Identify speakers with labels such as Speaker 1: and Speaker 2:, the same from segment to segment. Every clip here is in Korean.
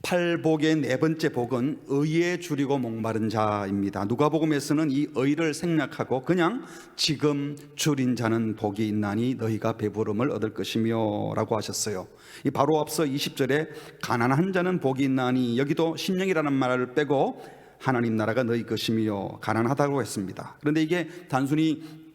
Speaker 1: 팔복의 네 번째 복은 의에 줄이고 목마른 자입니다. 누가복음에서는 이 의를 생략하고 그냥 지금 줄인 자는 복이 있나니 너희가 배부름을 얻을 것이며 라고 하셨어요. 이 바로 앞서 20절에 가난한 자는 복이 있나니, 여기도 심령이라는 말을 빼고 하나님 나라가 너희 것이며 가난하다고 했습니다. 그런데 이게 단순히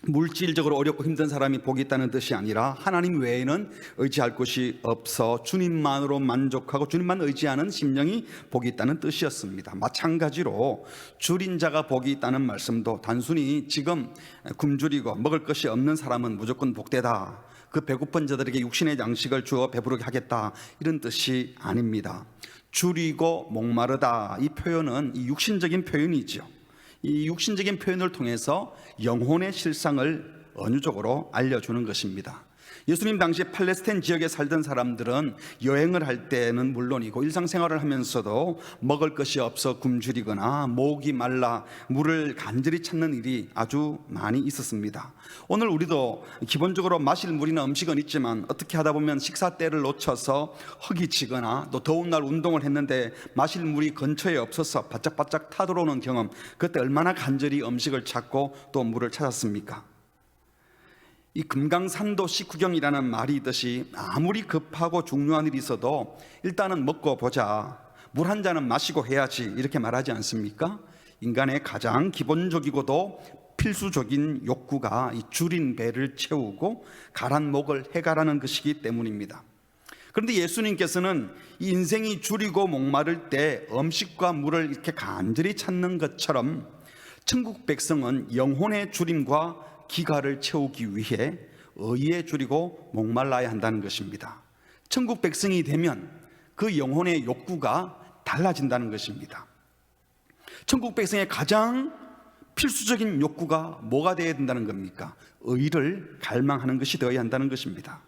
Speaker 1: 물질적으로 어렵고 힘든 사람이 복이 있다는 뜻이 아니라 하나님 외에는 의지할 곳이 없어 주님만으로 만족하고 주님만 의지하는 심령이 복이 있다는 뜻이었습니다. 마찬가지로 줄인 자가 복이 있다는 말씀도 단순히 지금 굶주리고 먹을 것이 없는 사람은 무조건 복되다, 그 배고픈 자들에게 육신의 양식을 주어 배부르게 하겠다, 이런 뜻이 아닙니다. 줄이고 목마르다, 이 표현은 이 육신적인 표현이죠. 이 육신적인 표현을 통해서 영혼의 실상을 은유적으로 알려주는 것입니다. 예수님 당시 팔레스타인 지역에 살던 사람들은 여행을 할 때는 물론이고 일상생활을 하면서도 먹을 것이 없어 굶주리거나 목이 말라 물을 간절히 찾는 일이 아주 많이 있었습니다. 오늘 우리도 기본적으로 마실 물이나 음식은 있지만 어떻게 하다 보면 식사 때를 놓쳐서 허기지거나 또 더운 날 운동을 했는데 마실 물이 근처에 없어서 바짝바짝 타들어오는 경험, 그때 얼마나 간절히 음식을 찾고 또 물을 찾았습니까? 이 금강산도 식후경이라는 말이 있듯이 아무리 급하고 중요한 일이 있어도 일단은 먹고 보자, 물 한 잔은 마시고 해야지, 이렇게 말하지 않습니까? 인간의 가장 기본적이고도 필수적인 욕구가 이 줄인 배를 채우고 가란 목을 해가라는 것이기 때문입니다. 그런데 예수님께서는 이 인생이 줄이고 목마를 때 음식과 물을 이렇게 간절히 찾는 것처럼 천국 백성은 영혼의 줄임과 기가를 채우기 위해 의에 줄이고 목말라야 한다는 것입니다. 천국 백성이 되면 그 영혼의 욕구가 달라진다는 것입니다. 천국 백성의 가장 필수적인 욕구가 뭐가 되어야 된다는 겁니까? 의를 갈망하는 것이 되어야 한다는 것입니다.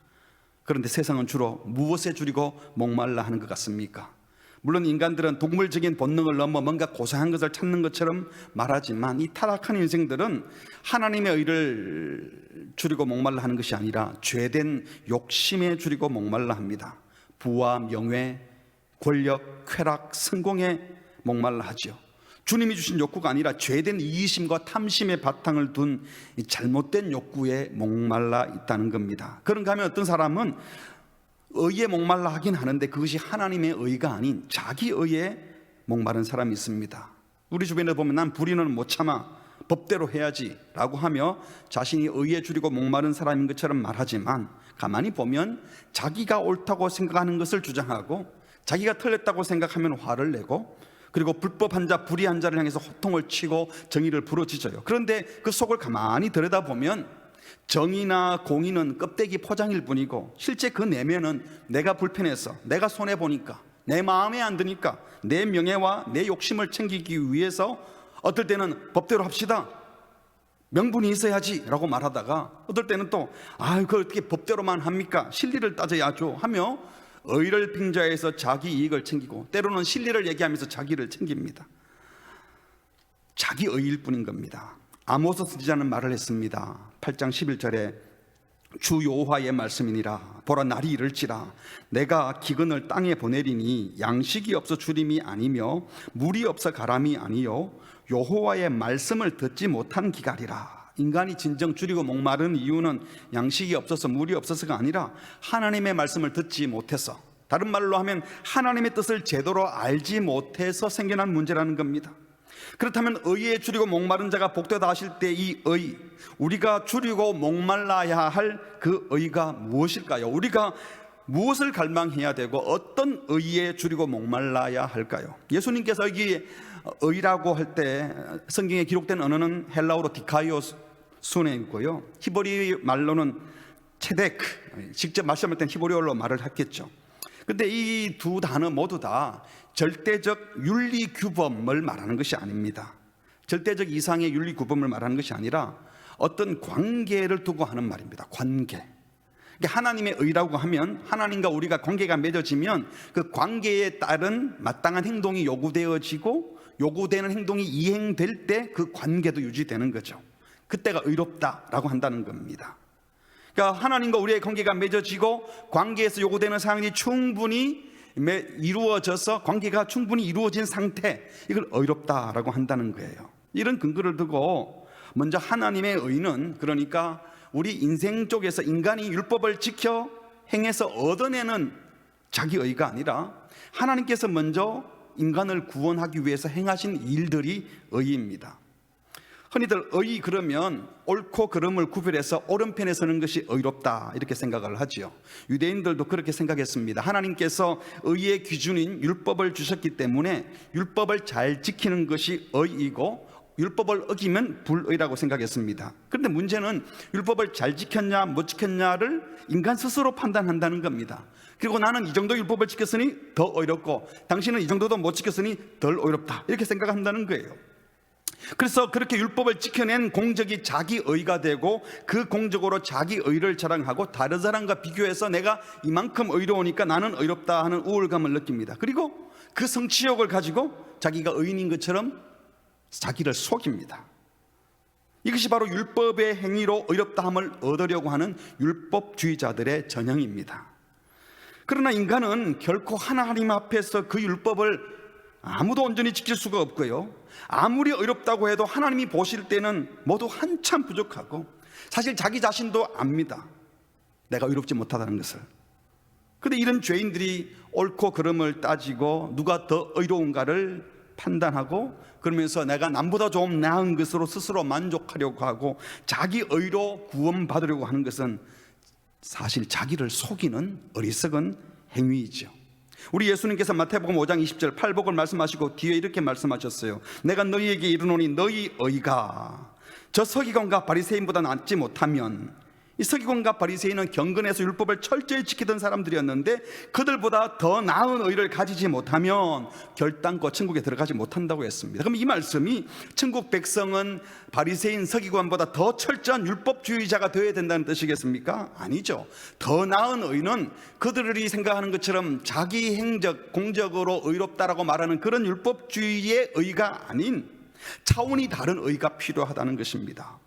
Speaker 1: 그런데 세상은 주로 무엇에 줄이고 목말라 하는 것 같습니까? 물론 인간들은 동물적인 본능을 넘어 뭔가 고상한 것을 찾는 것처럼 말하지만 이 타락한 인생들은 하나님의 의를 줄이고 목말라 하는 것이 아니라 죄된 욕심에 줄이고 목말라 합니다. 부와 명예, 권력, 쾌락, 성공에 목말라 하죠. 주님이 주신 욕구가 아니라 죄된 이기심과 탐심의 바탕을 둔 잘못된 욕구에 목말라 있다는 겁니다. 그런가 하면 어떤 사람은 의에 목말라 하긴 하는데 그것이 하나님의 의가 아닌 자기 의에 목마른 사람이 있습니다. 우리 주변에 보면 난 불의는 못 참아, 법대로 해야지 라고 하며 자신이 의에 줄이고 목마른 사람인 것처럼 말하지만 가만히 보면 자기가 옳다고 생각하는 것을 주장하고 자기가 틀렸다고 생각하면 화를 내고 그리고 불법한 자, 불의한 자를 향해서 호통을 치고 정의를 부르짖어요. 그런데 그 속을 가만히 들여다보면 정의나 공의는 껍데기 포장일 뿐이고 실제 그 내면은 내가 불편해서, 내가 손해보니까, 내 마음에 안 드니까 내 명예와 내 욕심을 챙기기 위해서 어떨 때는 법대로 합시다, 명분이 있어야지 라고 말하다가 어떨 때는 또 그걸 어떻게 법대로만 합니까, 실리를 따져야죠 하며 의를 빙자해서 자기 이익을 챙기고 때로는 실리를 얘기하면서 자기를 챙깁니다. 자기 의일 뿐인 겁니다. 아모스 선지자는 말을 했습니다. 8장 11절에 주 여호와의 말씀이니라. 보라, 날이 이를지라 내가 기근을 땅에 보내리니 양식이 없어 주림이 아니며 물이 없어 가람이 아니요 여호와의 말씀을 듣지 못한 기갈이라. 인간이 진정 줄이고 목마른 이유는 양식이 없어서 물이 없어서가 아니라 하나님의 말씀을 듣지 못해서, 다른 말로 하면 하나님의 뜻을 제대로 알지 못해서 생겨난 문제라는 겁니다. 그렇다면 의에 줄이고 목마른 자가 복되다 하실 때 이 의, 우리가 줄이고 목말라야 할 그 의가 무엇일까요? 우리가 무엇을 갈망해야 되고 어떤 의에 줄이고 목말라야 할까요? 예수님께서 여기 의라고 할 때 성경에 기록된 언어는 헬라어로 디카이오스네이고요, 히브리 말로는 체데크, 직접 말씀할 땐 히브리어로 말을 했겠죠. 근데 이 두 단어 모두 다 절대적 윤리 규범을 말하는 것이 아닙니다. 절대적 이상의 윤리 규범을 말하는 것이 아니라 어떤 관계를 두고 하는 말입니다. 관계. 그러니까 하나님의 의라고 하면 하나님과 우리가 관계가 맺어지면 그 관계에 따른 마땅한 행동이 요구되어지고 요구되는 행동이 이행될 때 그 관계도 유지되는 거죠. 그때가 의롭다라고 한다는 겁니다. 그러니까 하나님과 우리의 관계가 맺어지고 관계에서 요구되는 사항이 충분히 이루어져서 관계가 충분히 이루어진 상태, 이걸 의롭다라고 한다는 거예요. 이런 근거를 두고 먼저 하나님의 의는, 그러니까 우리 인생 쪽에서 인간이 율법을 지켜 행해서 얻어내는 자기 의가 아니라 하나님께서 먼저 인간을 구원하기 위해서 행하신 일들이 의입니다. 흔히들 의 그러면 옳고 그름을 구별해서 오른편에 서는 것이 의롭다 이렇게 생각을 하지요. 유대인들도 그렇게 생각했습니다. 하나님께서 의의 기준인 율법을 주셨기 때문에 율법을 잘 지키는 것이 의이고 율법을 어기면 불의라고 생각했습니다. 그런데 문제는 율법을 잘 지켰냐 못 지켰냐를 인간 스스로 판단한다는 겁니다. 그리고 나는 이 정도 율법을 지켰으니 더 의롭고 당신은 이 정도도 못 지켰으니 덜 의롭다 이렇게 생각한다는 거예요. 그래서 그렇게 율법을 지켜낸 공적이 자기 의가 되고 그 공적으로 자기 의를 자랑하고 다른 사람과 비교해서 내가 이만큼 의로우니까 나는 의롭다 하는 우월감을 느낍니다. 그리고 그 성취욕을 가지고 자기가 의인인 것처럼 자기를 속입니다. 이것이 바로 율법의 행위로 의롭다함을 얻으려고 하는 율법주의자들의 전형입니다. 그러나 인간은 결코 하나님 앞에서 그 율법을 아무도 온전히 지킬 수가 없고요, 아무리 의롭다고 해도 하나님이 보실 때는 모두 한참 부족하고 사실 자기 자신도 압니다. 내가 의롭지 못하다는 것을. 그런데 이런 죄인들이 옳고 그름을 따지고 누가 더 의로운가를 판단하고 그러면서 내가 남보다 좀 나은 것으로 스스로 만족하려고 하고 자기 의로 구원받으려고 하는 것은 사실 자기를 속이는 어리석은 행위이죠. 우리 예수님께서 마태복음 5장 20절 팔복을 말씀하시고 뒤에 이렇게 말씀하셨어요. 내가 너희에게 이르노니 너희 의가 저 서기관과 바리새인보다 낫지 못하면, 이 서기관과 바리새인은 경건해서 율법을 철저히 지키던 사람들이었는데 그들보다 더 나은 의를 가지지 못하면 결단코 천국에 들어가지 못한다고 했습니다. 그럼 이 말씀이 천국 백성은 바리새인 서기관보다 더 철저한 율법주의자가 되어야 된다는 뜻이겠습니까? 아니죠. 더 나은 의는 그들이 생각하는 것처럼 자기 행적, 공적으로 의롭다라고 말하는 그런 율법주의의 의가 아닌 차원이 다른 의가 필요하다는 것입니다.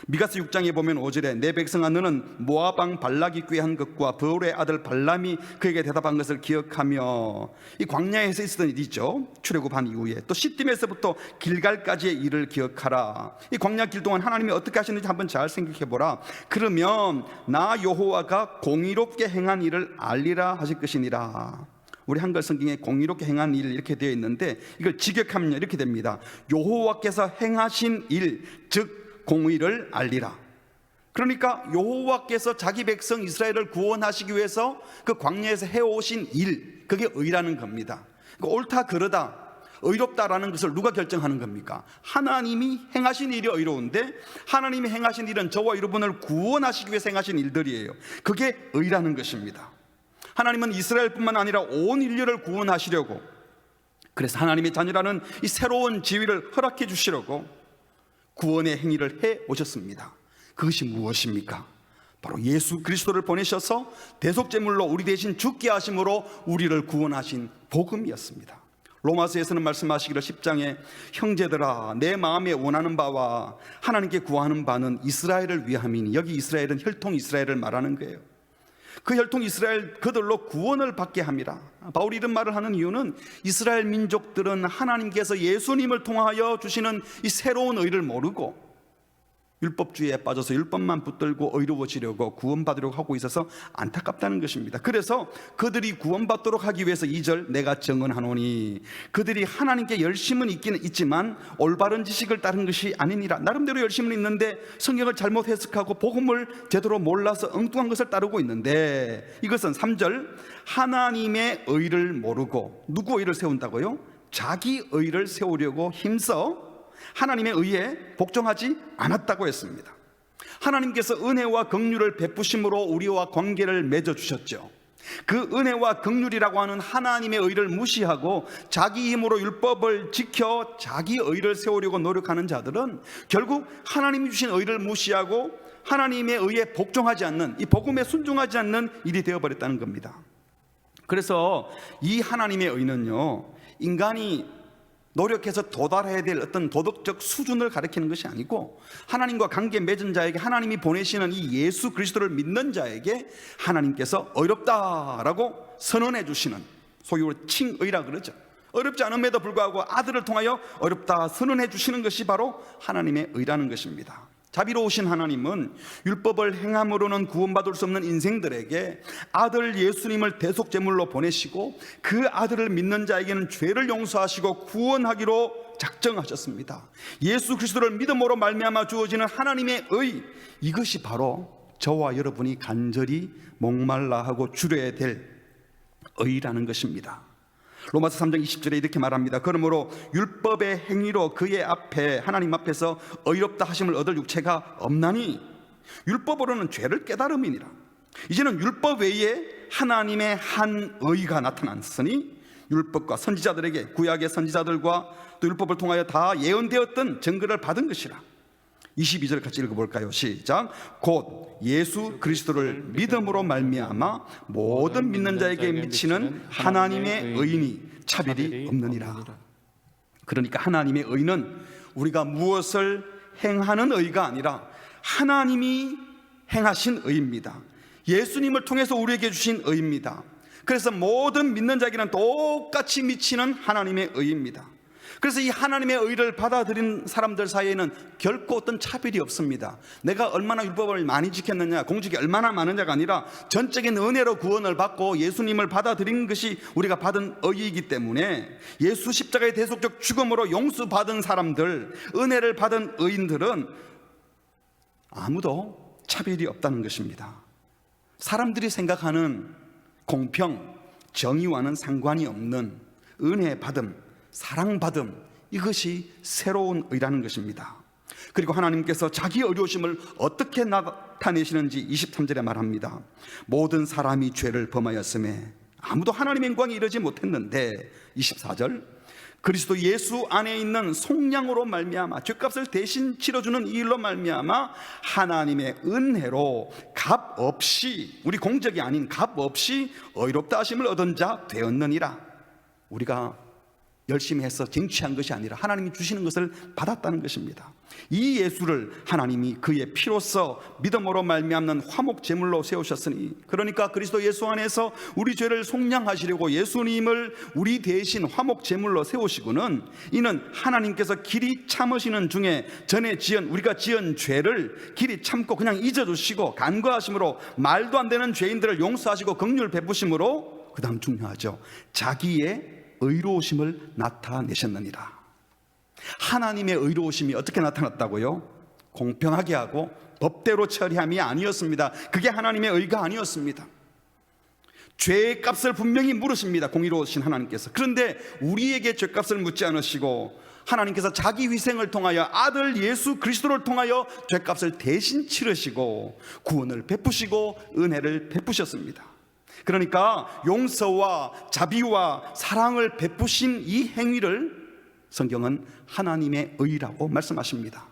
Speaker 1: 미가서 6장에 보면 5절에 내 백성아 너는 모압 왕 발락이 꾀한 것과 베올의 아들 발람이 그에게 대답한 것을 기억하며, 이 광야에서 있었던 일이죠. 출애굽한 이후에 또 시딤에서부터 길갈까지의 일을 기억하라. 이 광야 길 동안 하나님이 어떻게 하셨는지 한번 잘 생각해 보라. 그러면 나 여호와가 공의롭게 행한 일을 알리라 하실 것이니라. 우리 한글 성경에 공의롭게 행한 일 이렇게 되어 있는데 이걸 직역하면 이렇게 됩니다. 여호와께서 행하신 일, 즉 공의를 알리라. 그러니까 여호와께서 자기 백성 이스라엘을 구원하시기 위해서 그 광야에서 해오신 일, 그게 의라는 겁니다. 그러니까 옳다 그러다 의롭다라는 것을 누가 결정하는 겁니까? 하나님이 행하신 일이 의로운데 하나님이 행하신 일은 저와 여러분을 구원하시기 위해서 행하신 일들이에요. 그게 의라는 것입니다. 하나님은 이스라엘뿐만 아니라 온 인류를 구원하시려고, 그래서 하나님의 자녀라는 이 새로운 지위를 허락해 주시려고 구원의 행위를 해 오셨습니다. 그것이 무엇입니까? 바로 예수 그리스도를 보내셔서 대속제물로 우리 대신 죽게 하심으로 우리를 구원하신 복음이었습니다. 로마서에서는 말씀하시기를 10장에 형제들아 내 마음에 원하는 바와 하나님께 구하는 바는 이스라엘을 위함이니, 여기 이스라엘은 혈통 이스라엘을 말하는 거예요. 그 혈통 이스라엘 그들로 구원을 받게 함이라. 바울이 이런 말을 하는 이유는 이스라엘 민족들은 하나님께서 예수님을 통하여 주시는 이 새로운 의를 모르고 율법주의에 빠져서 율법만 붙들고 의로워지려고 구원받으려고 하고 있어서 안타깝다는 것입니다. 그래서 그들이 구원받도록 하기 위해서 2절 내가 정언하노니, 그들이 하나님께 열심은 있기는 있지만 올바른 지식을 따른 것이 아니니라. 나름대로 열심은 있는데 성경을 잘못 해석하고 복음을 제대로 몰라서 엉뚱한 것을 따르고 있는데, 이것은 3절 하나님의 의를 모르고, 누구 의를 세운다고요? 자기 의를 세우려고 힘써 하나님의 의에 복종하지 않았다고 했습니다. 하나님께서 은혜와 긍휼을 베푸심으로 우리와 관계를 맺어주셨죠. 그 은혜와 긍휼이라고 하는 하나님의 의를 무시하고 자기 힘으로 율법을 지켜 자기 의를 세우려고 노력하는 자들은 결국 하나님이 주신 의를 무시하고 하나님의 의에 복종하지 않는, 이 복음에 순종하지 않는 일이 되어버렸다는 겁니다. 그래서 이 하나님의 의는요, 인간이 노력해서 도달해야 될 어떤 도덕적 수준을 가리키는 것이 아니고 하나님과 관계 맺은 자에게, 하나님이 보내시는 이 예수 그리스도를 믿는 자에게 하나님께서 의롭다라고 선언해 주시는, 소위 칭의라 그러죠. 어렵지 않음에도 불구하고 아들을 통하여 어렵다 선언해 주시는 것이 바로 하나님의 의라는 것입니다. 자비로우신 하나님은 율법을 행함으로는 구원받을 수 없는 인생들에게 아들 예수님을 대속제물로 보내시고 그 아들을 믿는 자에게는 죄를 용서하시고 구원하기로 작정하셨습니다. 예수 그리스도를 믿음으로 말미암아 주어지는 하나님의 의, 이것이 바로 저와 여러분이 간절히 목말라 하고 주려야 될 의라는 것입니다. 로마서 3장 20절에 이렇게 말합니다. 그러므로 율법의 행위로 그의 앞에 하나님 앞에서 의롭다 하심을 얻을 육체가 없나니 율법으로는 죄를 깨달음이니라. 이제는 율법 외에 하나님의 한 의가 나타났으니 율법과 선지자들에게, 구약의 선지자들과 또 율법을 통하여 다 예언되었던 증거를 받은 것이라. 22절 같이 읽어볼까요? 시작. 곧 예수 그리스도를 믿음으로 말미암아 모든 믿는 자에게 미치는 하나님의 의인이 차별이 없느니라. 그러니까 하나님의 의는 우리가 무엇을 행하는 의가 아니라 하나님이 행하신 의입니다. 예수님을 통해서 우리에게 주신 의입니다. 그래서 모든 믿는 자에게는 똑같이 미치는 하나님의 의입니다. 그래서 이 하나님의 의를 받아들인 사람들 사이에는 결코 어떤 차별이 없습니다. 내가 얼마나 율법을 많이 지켰느냐, 공직이 얼마나 많으냐가 아니라 전적인 은혜로 구원을 받고 예수님을 받아들인 것이 우리가 받은 의이기 때문에 예수 십자가의 대속적 죽음으로 용서받은 사람들, 은혜를 받은 의인들은 아무도 차별이 없다는 것입니다. 사람들이 생각하는 공평, 정의와는 상관이 없는 은혜 받음, 사랑받음, 이것이 새로운 의라는 것입니다. 그리고 하나님께서 자기 의로우심을 어떻게 나타내시는지 23절에 말합니다. 모든 사람이 죄를 범하였음에 아무도 하나님의 영광에 이르지 못했는데 24절 그리스도 예수 안에 있는 속량으로 말미암아 죄값을 대신 치러주는 이 일로 말미암아 하나님의 은혜로 값 없이, 우리 공적이 아닌 값 없이 의롭다 하심을 얻은 자 되었느니라. 우리가 열심히 해서 쟁취한 것이 아니라 하나님이 주시는 것을 받았다는 것입니다. 이 예수를 하나님이 그의 피로써 믿음으로 말미암는 화목 제물로 세우셨으니, 그러니까 그리스도 예수 안에서 우리 죄를 속량하시려고 예수님을 우리 대신 화목 제물로 세우시고는 이는 하나님께서 길이 참으시는 중에 전에 우리가 지은 죄를 길이 참고 그냥 잊어주시고 간과하심으로 말도 안 되는 죄인들을 용서하시고 긍휼 베푸심으로, 그 다음 중요하죠, 자기의 의로우심을 나타내셨느니라. 하나님의 의로우심이 어떻게 나타났다고요? 공평하게 하고 법대로 처리함이 아니었습니다. 그게 하나님의 의가 아니었습니다. 죄의 값을 분명히 물으십니다, 공의로우신 하나님께서. 그런데 우리에게 죄값을 묻지 않으시고 하나님께서 자기 희생을 통하여 아들 예수 그리스도를 통하여 죄값을 대신 치르시고 구원을 베푸시고 은혜를 베푸셨습니다. 그러니까 용서와 자비와 사랑을 베푸신 이 행위를 성경은 하나님의 의라고 말씀하십니다.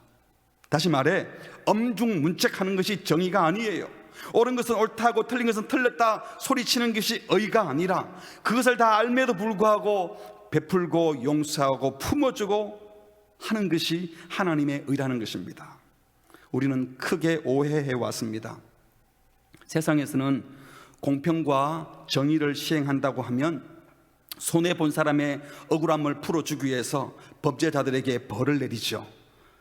Speaker 1: 다시 말해 엄중문책하는 것이 정의가 아니에요. 옳은 것은 옳다고 틀린 것은 틀렸다 소리치는 것이 의가 아니라 그것을 다 알매도 불구하고 베풀고 용서하고 품어주고 하는 것이 하나님의 의라는 것입니다. 우리는 크게 오해해 왔습니다. 세상에서는 공평과 정의를 시행한다고 하면 손해본 사람의 억울함을 풀어주기 위해서 범죄자들에게 벌을 내리죠.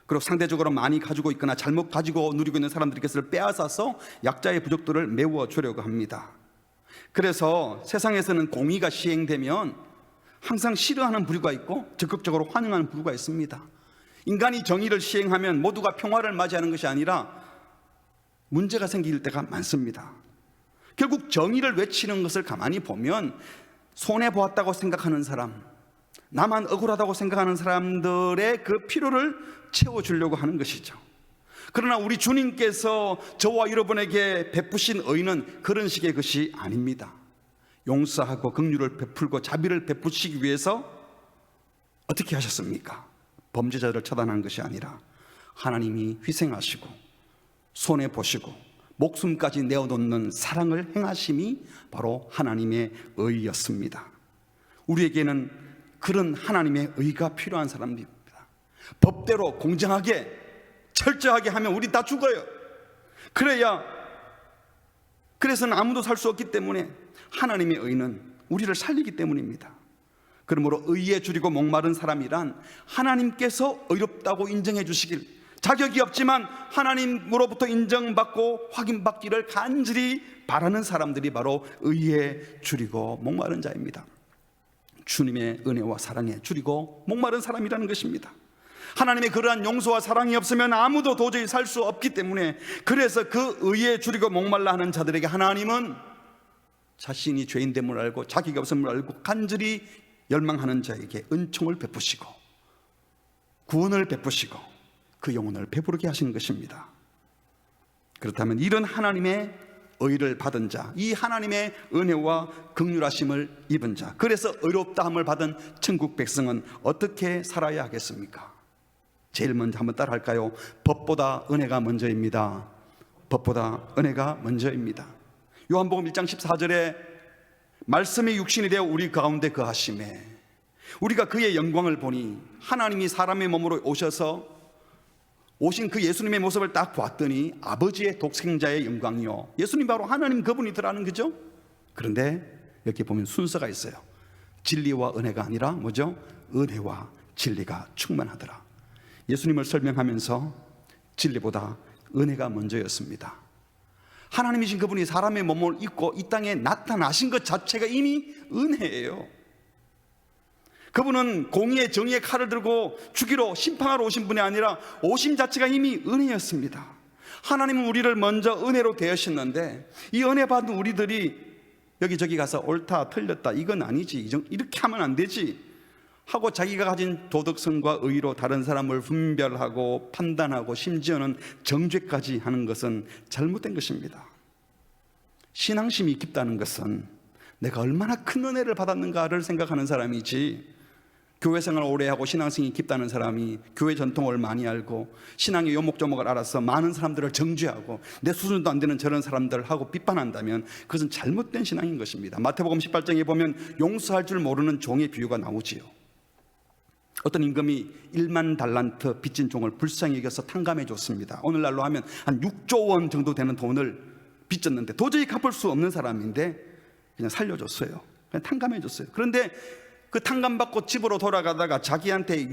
Speaker 1: 그리고 상대적으로 많이 가지고 있거나 잘못 가지고 누리고 있는 사람들에게 그것을 빼앗아서 약자의 부족들을 메워주려고 합니다. 그래서 세상에서는 공의가 시행되면 항상 싫어하는 부류가 있고 적극적으로 환영하는 부류가 있습니다. 인간이 정의를 시행하면 모두가 평화를 맞이하는 것이 아니라 문제가 생길 때가 많습니다. 결국 정의를 외치는 것을 가만히 보면 손해보았다고 생각하는 사람, 나만 억울하다고 생각하는 사람들의 그 필요를 채워주려고 하는 것이죠. 그러나 우리 주님께서 저와 여러분에게 베푸신 의는 그런 식의 것이 아닙니다. 용서하고 긍휼을 베풀고 자비를 베푸시기 위해서 어떻게 하셨습니까? 범죄자들을 처단한 것이 아니라 하나님이 희생하시고 손해보시고 목숨까지 내어놓는 사랑을 행하심이 바로 하나님의 의였습니다. 우리에게는 그런 하나님의 의가 필요한 사람입니다. 법대로 공정하게 철저하게 하면 우리 다 죽어요. 그래서는 아무도 살 수 없기 때문에 하나님의 의는 우리를 살리기 때문입니다. 그러므로 의에 줄이고 목마른 사람이란 하나님께서 의롭다고 인정해 주시길, 자격이 없지만 하나님으로부터 인정받고 확인받기를 간절히 바라는 사람들이 바로 의에 줄이고 목마른 자입니다. 주님의 은혜와 사랑에 줄이고 목마른 사람이라는 것입니다. 하나님의 그러한 용서와 사랑이 없으면 아무도 도저히 살 수 없기 때문에, 그래서 그 의에 줄이고 목말라 하는 자들에게 하나님은 자신이 죄인됨을 알고 자기가 없음을 알고 간절히 열망하는 자에게 은총을 베푸시고 구원을 베푸시고 그 영혼을 배부르게 하시는 것입니다. 그렇다면 이런 하나님의 의를 받은 자, 이 하나님의 은혜와 긍휼하심을 입은 자, 그래서 의롭다함을 받은 천국 백성은 어떻게 살아야 하겠습니까? 제일 먼저 한번 따라 할까요? 법보다 은혜가 먼저입니다. 법보다 은혜가 먼저입니다. 요한복음 1장 14절에 말씀이 육신이 되어 우리 가운데 거하심에 우리가 그의 영광을 보니, 하나님이 사람의 몸으로 오신 그 예수님의 모습을 딱 봤더니 아버지의 독생자의 영광이요, 예수님 바로 하나님 그분이더라는 거죠. 그런데 여기 보면 순서가 있어요. 진리와 은혜가 아니라 뭐죠? 은혜와 진리가 충만하더라. 예수님을 설명하면서 진리보다 은혜가 먼저였습니다. 하나님이신 그분이 사람의 몸을 입고 이 땅에 나타나신 것 자체가 이미 은혜예요. 그분은 공의의 정의의 칼을 들고 죽이러 심판하러 오신 분이 아니라 오심 자체가 이미 은혜였습니다. 하나님은 우리를 먼저 은혜로 대하셨는데, 이 은혜 받은 우리들이 여기저기 가서 옳다 틀렸다 이건 아니지, 이렇게 하면 안 되지 하고 자기가 가진 도덕성과 의로 다른 사람을 분별하고 판단하고 심지어는 정죄까지 하는 것은 잘못된 것입니다. 신앙심이 깊다는 것은 내가 얼마나 큰 은혜를 받았는가를 생각하는 사람이지, 교회 생활을 오래 하고 신앙성이 깊다는 사람이 교회 전통을 많이 알고 신앙의 요목조목을 알아서 많은 사람들을 정죄하고 내 수준도 안 되는 저런 사람들 하고 비판한다면 그것은 잘못된 신앙인 것입니다. 마태복음 18장에 보면 용서할 줄 모르는 종의 비유가 나오지요. 어떤 임금이 1만 달란트 빚진 종을 불쌍히 여겨서 탕감해 줬습니다. 오늘날로 하면 한 6조 원 정도 되는 돈을 빚졌는데 도저히 갚을 수 없는 사람인데 그냥 살려줬어요. 그냥 탕감해 줬어요. 그런데 그 탕감받고 집으로 돌아가다가 자기한테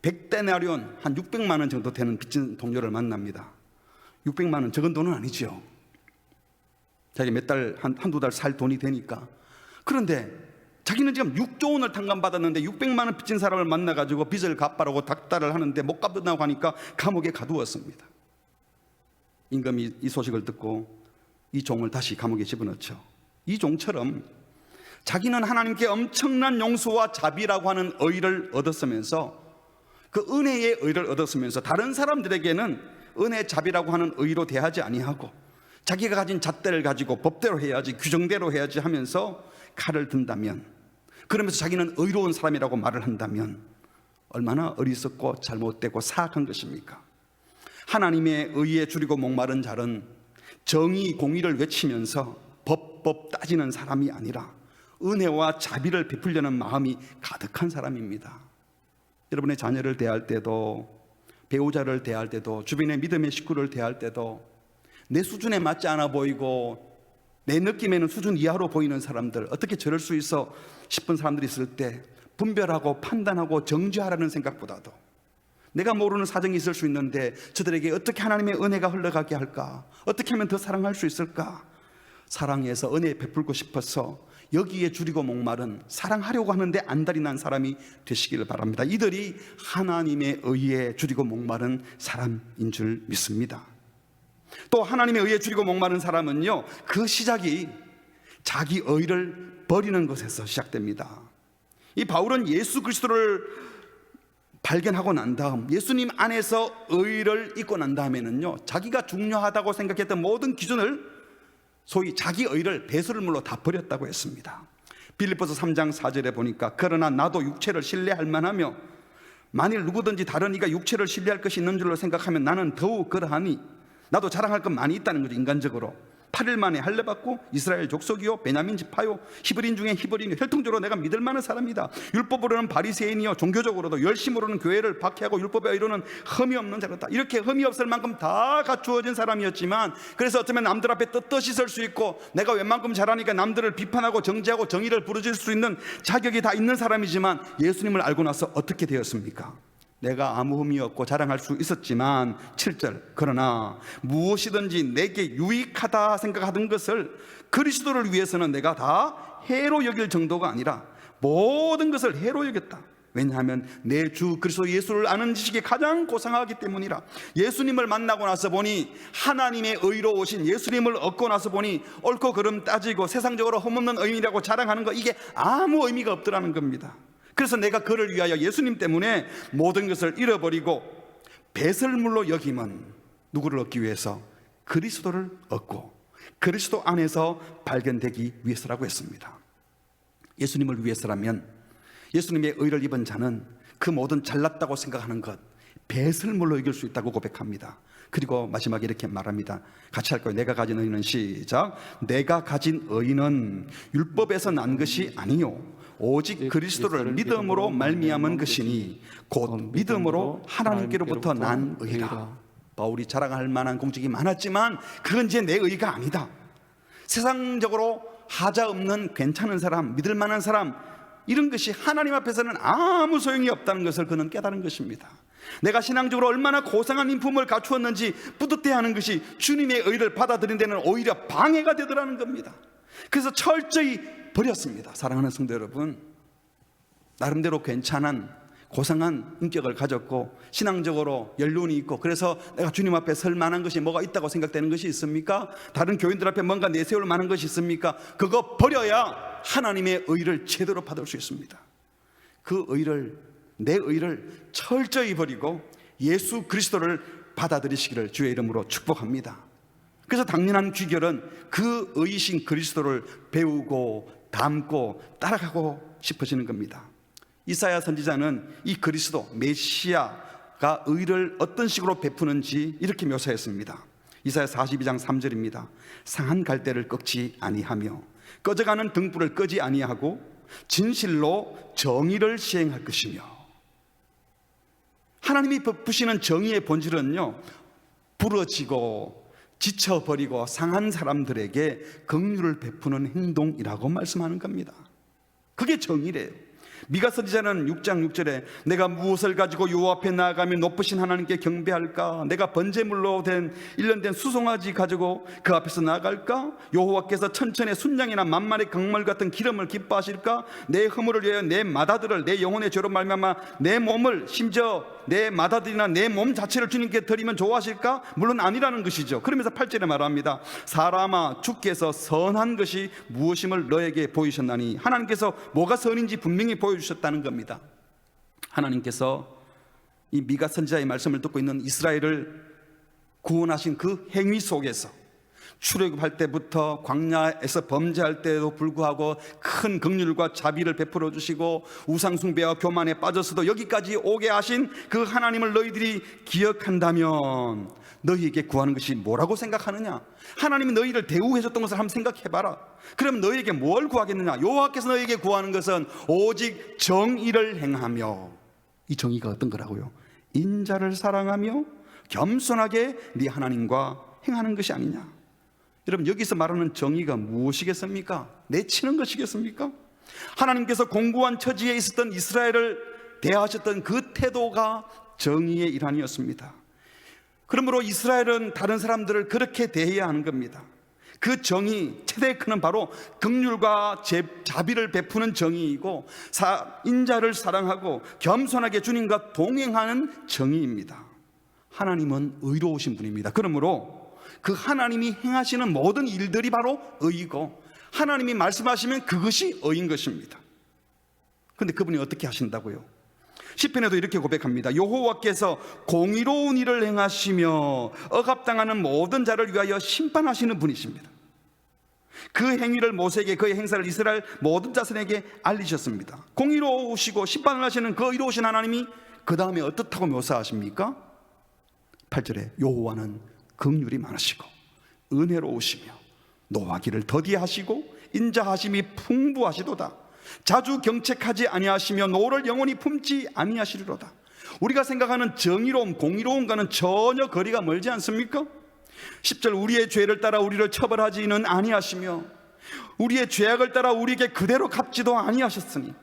Speaker 1: 100데나리온 한 600만 원 정도 되는 빚진 동료를 만납니다. 600만 원 적은 돈은 아니죠. 자기 몇 달, 한두 달 살 돈이 되니까. 그런데 자기는 지금 6조 원을 탕감받았는데 600만 원 빚진 사람을 만나가지고 빚을 갚아라고 닥달을 하는데 못 갚는다고 하니까 감옥에 가두었습니다. 임금이 이 소식을 듣고 이 종을 다시 감옥에 집어넣죠. 이 종처럼 자기는 하나님께 엄청난 용서와 자비라고 하는 의를 얻었으면서, 그 은혜의 의를 얻었으면서 다른 사람들에게는 은혜 자비라고 하는 의로 대하지 아니하고 자기가 가진 잣대를 가지고 법대로 해야지, 규정대로 해야지 하면서 칼을 든다면, 그러면서 자기는 의로운 사람이라고 말을 한다면 얼마나 어리석고 잘못되고 사악한 것입니까? 하나님의 의에 줄이고 목마른 자는 정의, 공의를 외치면서 법 따지는 사람이 아니라 은혜와 자비를 베풀려는 마음이 가득한 사람입니다. 여러분의 자녀를 대할 때도, 배우자를 대할 때도, 주변의 믿음의 식구를 대할 때도 내 수준에 맞지 않아 보이고 내 느낌에는 수준 이하로 보이는 사람들, 어떻게 저럴 수 있어 싶은 사람들이 있을 때 분별하고 판단하고 정죄하라는 생각보다도 내가 모르는 사정이 있을 수 있는데 저들에게 어떻게 하나님의 은혜가 흘러가게 할까, 어떻게 하면 더 사랑할 수 있을까, 사랑해서 은혜 베풀고 싶어서 여기에 줄이고 목마른, 사랑하려고 하는데 안달이 난 사람이 되시기를 바랍니다. 이들이 하나님의 의에 줄이고 목마른 사람인 줄 믿습니다. 또 하나님의 의에 줄이고 목마른 사람은요, 그 시작이 자기 의를 버리는 것에서 시작됩니다. 이 바울은 예수 그리스도를 발견하고 난 다음, 예수님 안에서 의를 잊고 난 다음에는요, 자기가 중요하다고 생각했던 모든 기준을, 소위 자기 의를 배설물로 다 버렸다고 했습니다. 빌립보서 3장 4절에 보니까 그러나 나도 육체를 신뢰할 만하며 만일 누구든지 다른 이가 육체를 신뢰할 것이 있는 줄로 생각하면 나는 더욱 그러하니, 나도 자랑할 건 많이 있다는 거죠. 인간적으로 8일 만에 할례받고 이스라엘 족속이요 베냐민 지파요 히브리인 중에 히브리인, 혈통적으로 내가 믿을 만한 사람이다. 율법으로는 바리새인이요 종교적으로도 열심으로는 교회를 박해하고 율법에 이루는 흠이 없는 자로다. 이렇게 흠이 없을 만큼 다 갖추어진 사람이었지만, 그래서 어쩌면 남들 앞에 떳떳이 설 수 있고 내가 웬만큼 잘하니까 남들을 비판하고 정죄하고 정의를 부르질 수 있는 자격이 다 있는 사람이지만, 예수님을 알고 나서 어떻게 되었습니까? 내가 아무 흠이 없고 자랑할 수 있었지만 7절, 그러나 무엇이든지 내게 유익하다 생각하던 것을 그리스도를 위해서는 내가 다 해로 여길 정도가 아니라 모든 것을 해로 여겼다. 왜냐하면 내 주 그리스도 예수를 아는 지식이 가장 고상하기 때문이라. 예수님을 만나고 나서 보니, 하나님의 의로우신 예수님을 얻고 나서 보니 옳고 그름 따지고 세상적으로 흠없는 의인이라고 자랑하는 거, 이게 아무 의미가 없더라는 겁니다. 그래서 내가 그를 위하여 예수님 때문에 모든 것을 잃어버리고 배설물로 여김은 누구를 얻기 위해서? 그리스도를 얻고 그리스도 안에서 발견되기 위해서라고 했습니다. 예수님을 위해서라면, 예수님의 의를 입은 자는 그 모든 잘났다고 생각하는 것 배설물로 이길 수 있다고 고백합니다. 그리고 마지막에 이렇게 말합니다. 같이 할 거예요. 내가 가진 의는, 시작. 내가 가진 의는 율법에서 난 것이 아니요 오직 그리스도를 믿음으로 말미암은 것이니 곧 믿음으로 하나님께로부터 난 의라. 바울이 자랑할 만한 공적이 많았지만 그건 이제 내 의가 아니다. 세상적으로 하자 없는 괜찮은 사람, 믿을 만한 사람, 이런 것이 하나님 앞에서는 아무 소용이 없다는 것을 그는 깨달은 것입니다. 내가 신앙적으로 얼마나 고상한 인품을 갖추었는지 뿌듯해하는 것이 주님의 의를 받아들이는 데는 오히려 방해가 되더라는 겁니다. 그래서 철저히 버렸습니다. 사랑하는 성도 여러분, 나름대로 괜찮은 고상한 인격을 가졌고 신앙적으로 연륜이 있고, 그래서 내가 주님 앞에 설 만한 것이 뭐가 있다고 생각되는 것이 있습니까? 다른 교인들 앞에 뭔가 내세울 만한 것이 있습니까? 그거 버려야 하나님의 의를 제대로 받을 수 있습니다. 그 의를, 내 의를 철저히 버리고 예수 그리스도를 받아들이시기를 주의 이름으로 축복합니다. 그래서 당연한 귀결은 그 의이신 그리스도를 배우고 닮고 따라가고 싶어지는 겁니다. 이사야 선지자는 이 그리스도 메시아가 의를 어떤 식으로 베푸는지 이렇게 묘사했습니다. 이사야 42장 3절입니다. 상한 갈대를 꺾지 아니하며 꺼져가는 등불을 끄지 아니하고 진실로 정의를 시행할 것이며. 하나님이 베푸시는 정의의 본질은요, 부러지고 지쳐버리고 상한 사람들에게 긍휼을 베푸는 행동이라고 말씀하는 겁니다. 그게 정의래요. 미가 선지자는 6장 6절에 내가 무엇을 가지고 여호와 앞에 나아가며 높으신 하나님께 경배할까? 내가 번제물로 된 1년 된 수송아지 가지고 그 앞에서 나아갈까? 여호와께서 천천의 순양이나 만만의 강물 같은 기름을 기뻐하실까? 내 허물을 위하여 내 마다들을, 내 영혼의 죄로 말미암아 내 몸을, 심지어 내 마다들이나 내 몸 자체를 주님께 드리면 좋아하실까? 물론 아니라는 것이죠. 그러면서 8절에 말합니다. 사람아, 주께서 선한 것이 무엇임을 너에게 보이셨나니. 하나님께서 뭐가 선인지 분명히 보여주셨다는 겁니다. 하나님께서 이 미가 선지자의 말씀을 듣고 있는 이스라엘을 구원하신 그 행위 속에서 출애굽할 때부터 광야에서 범죄할 때도 불구하고 큰 긍휼과 자비를 베풀어 주시고 우상 숭배와 교만에 빠져서도 여기까지 오게 하신 그 하나님을 너희들이 기억한다면 너희에게 구하는 것이 뭐라고 생각하느냐? 하나님이 너희를 대우해 줬던 것을 한번 생각해 봐라. 그럼 너희에게 뭘 구하겠느냐? 여호와께서 너희에게 구하는 것은 오직 정의를 행하며. 이 정의가 어떤 거라고요? 인자를 사랑하며 겸손하게 네 하나님과 행하는 것이 아니냐? 여러분, 여기서 말하는 정의가 무엇이겠습니까? 내치는 것이겠습니까? 하나님께서 공고한 처지에 있었던 이스라엘을 대하셨던 그 태도가 정의의 일환이었습니다. 그러므로 이스라엘은 다른 사람들을 그렇게 대해야 하는 겁니다. 그 정의, 최대의 큰은 바로 긍휼과 자비를 베푸는 정의이고, 인자를 사랑하고 겸손하게 주님과 동행하는 정의입니다. 하나님은 의로우신 분입니다. 그러므로 그 하나님이 행하시는 모든 일들이 바로 의이고, 하나님이 말씀하시면 그것이 의인 것입니다. 그런데 그분이 어떻게 하신다고요? 시편에도 이렇게 고백합니다. 여호와께서 공의로운 일을 행하시며 억압당하는 모든 자를 위하여 심판하시는 분이십니다. 그 행위를 모세에게, 그의 행사를 이스라엘 모든 자손에게 알리셨습니다. 공의로우시고 심판을 하시는 그 의로우신 하나님이 그 다음에 어떻다고 묘사하십니까? 8절에 여호와는 긍휼이 많으시고 은혜로우시며 노하기를 더디하시고 인자하심이 풍부하시도다. 자주 경책하지 아니하시며 노를 영원히 품지 아니하시리로다. 우리가 생각하는 정의로움, 공의로움과는 전혀 거리가 멀지 않습니까? 10절, 우리의 죄를 따라 우리를 처벌하지는 아니하시며 우리의 죄악을 따라 우리에게 그대로 갚지도 아니하셨으니,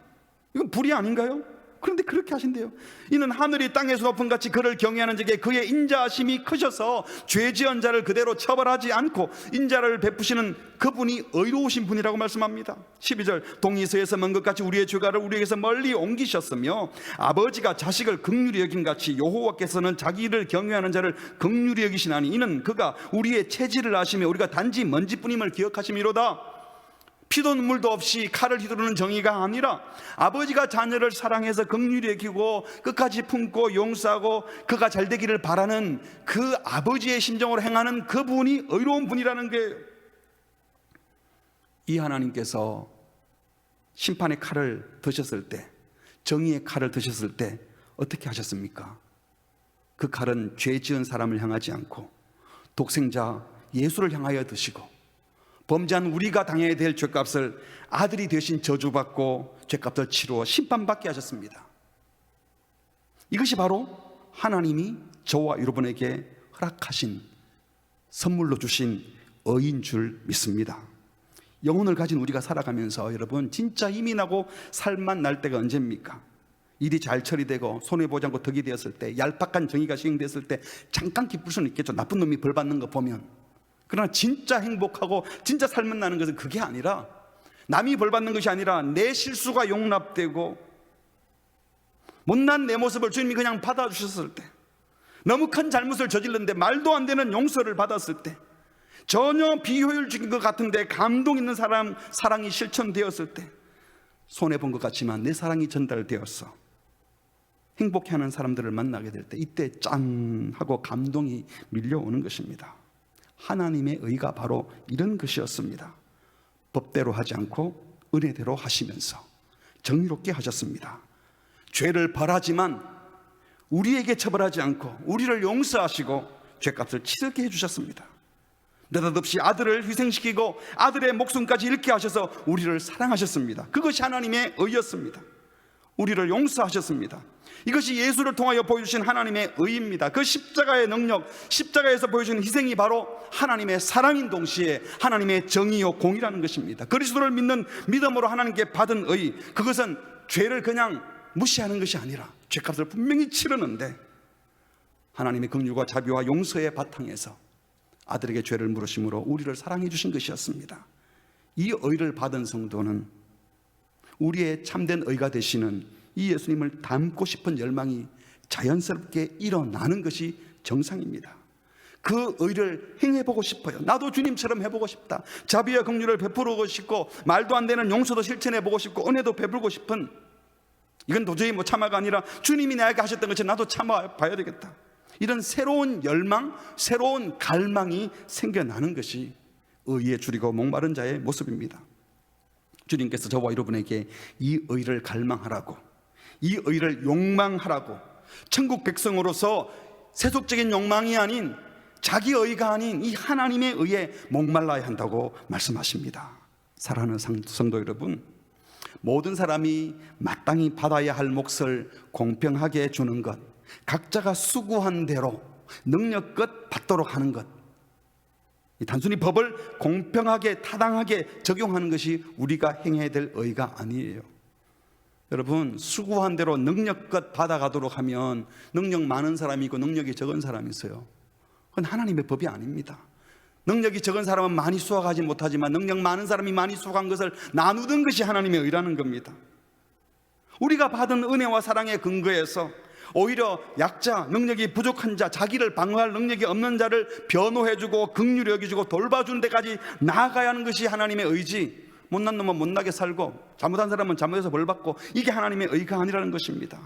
Speaker 1: 이건 불의 아닌가요? 그런데 그렇게 하신대요. 이는 하늘이 땅에서 높은 같이 그를 경외하는 자에게 그의 인자하심이 크셔서 죄 지은 자를 그대로 처벌하지 않고 인자를 베푸시는 그분이 의로우신 분이라고 말씀합니다. 12절, 동이서에서 먼 것 같이 우리의 죄가를 우리에게서 멀리 옮기셨으며 아버지가 자식을 긍휼히 여긴 같이 여호와께서는 자기를 경외하는 자를 긍휼히 여기시나니 이는 그가 우리의 체질을 아시며 우리가 단지 먼지뿐임을 기억하심이로다. 피도 눈물도 없이 칼을 휘두르는 정의가 아니라 아버지가 자녀를 사랑해서 긍휼히 여기고 끝까지 품고 용서하고 그가 잘 되기를 바라는 그 아버지의 심정으로 행하는 그분이 의로운 분이라는 거예요. 이 하나님께서 심판의 칼을 드셨을 때, 정의의 칼을 드셨을 때 어떻게 하셨습니까? 그 칼은 죄 지은 사람을 향하지 않고 독생자 예수를 향하여 드시고 범죄한 우리가 당해야 될 죄값을 아들이 되신 저주받고 죄값을 치루어 심판받게 하셨습니다. 이것이 바로 하나님이 저와 여러분에게 허락하신, 선물로 주신 의인 줄 믿습니다. 영혼을 가진 우리가 살아가면서 여러분 진짜 힘이 나고 살만 날 때가 언제입니까? 일이 잘 처리되고 손해보지 않고 덕이 되었을 때, 얄팍한 정의가 시행됐을 때 잠깐 기쁠 수는 있겠죠. 나쁜 놈이 벌 받는 거 보면. 그러나 진짜 행복하고 진짜 삶은 나는 것은 그게 아니라, 남이 벌 받는 것이 아니라 내 실수가 용납되고 못난 내 모습을 주님이 그냥 받아주셨을 때, 너무 큰 잘못을 저질렀는데 말도 안 되는 용서를 받았을 때, 전혀 비효율적인 것 같은데 감동 있는 사랑이 실천되었을 때, 손해본 것 같지만 내 사랑이 전달되었어 행복해하는 사람들을 만나게 될 때, 이때 짠 하고 감동이 밀려오는 것입니다. 하나님의 의가 바로 이런 것이었습니다. 법대로 하지 않고 은혜대로 하시면서 정의롭게 하셨습니다. 죄를 벌하지만 우리에게 처벌하지 않고 우리를 용서하시고 죄값을 치르게 해주셨습니다. 느닷없이 아들을 희생시키고 아들의 목숨까지 잃게 하셔서 우리를 사랑하셨습니다. 그것이 하나님의 의였습니다. 우리를 용서하셨습니다. 이것이 예수를 통하여 보여주신 하나님의 의입니다. 그 십자가의 능력, 십자가에서 보여주는 희생이 바로 하나님의 사랑인 동시에 하나님의 정의요 공의라는 것입니다. 그리스도를 믿는 믿음으로 하나님께 받은 의, 그것은 죄를 그냥 무시하는 것이 아니라 죄값을 분명히 치르는데 하나님의 긍휼과 자비와 용서의 바탕에서 아들에게 죄를 물으심으로 우리를 사랑해 주신 것이었습니다. 이 의를 받은 성도는 우리의 참된 의가 되시는 이 예수님을 닮고 싶은 열망이 자연스럽게 일어나는 것이 정상입니다. 그 의를 행해보고 싶어요. 나도 주님처럼 해보고 싶다. 자비와 긍휼을 베풀고 싶고 말도 안 되는 용서도 실천해보고 싶고 은혜도 베풀고 싶은, 이건 도저히 뭐 참아가 아니라 주님이 나에게 하셨던 것처럼 나도 참아봐야 되겠다. 이런 새로운 열망, 새로운 갈망이 생겨나는 것이 의에 줄이고 목마른 자의 모습입니다. 주님께서 저와 여러분에게 이 의를 갈망하라고, 이 의를 욕망하라고, 천국 백성으로서 세속적인 욕망이 아닌, 자기 의가 아닌 이 하나님의 의에 목말라야 한다고 말씀하십니다. 사랑하는 성도 여러분, 모든 사람이 마땅히 받아야 할 몫을 공평하게 주는 것, 각자가 수고한 대로 능력껏 받도록 하는 것, 단순히 법을 공평하게 타당하게 적용하는 것이 우리가 행해야 될 의가 아니에요. 여러분, 수고한 대로 능력껏 받아가도록 하면 능력 많은 사람이 있고 능력이 적은 사람이 있어요. 그건 하나님의 법이 아닙니다. 능력이 적은 사람은 많이 수확하지 못하지만 능력 많은 사람이 많이 수확한 것을 나누던 것이 하나님의 의라는 겁니다. 우리가 받은 은혜와 사랑의 근거에서 오히려 약자, 능력이 부족한 자, 자기를 방어할 능력이 없는 자를 변호해주고 긍휼히 여겨주고 돌봐주는 데까지 나아가야 하는 것이 하나님의 의지, 못난 놈은 못나게 살고 잘못한 사람은 잘못해서 벌받고, 이게 하나님의 의가 아니라는 것입니다.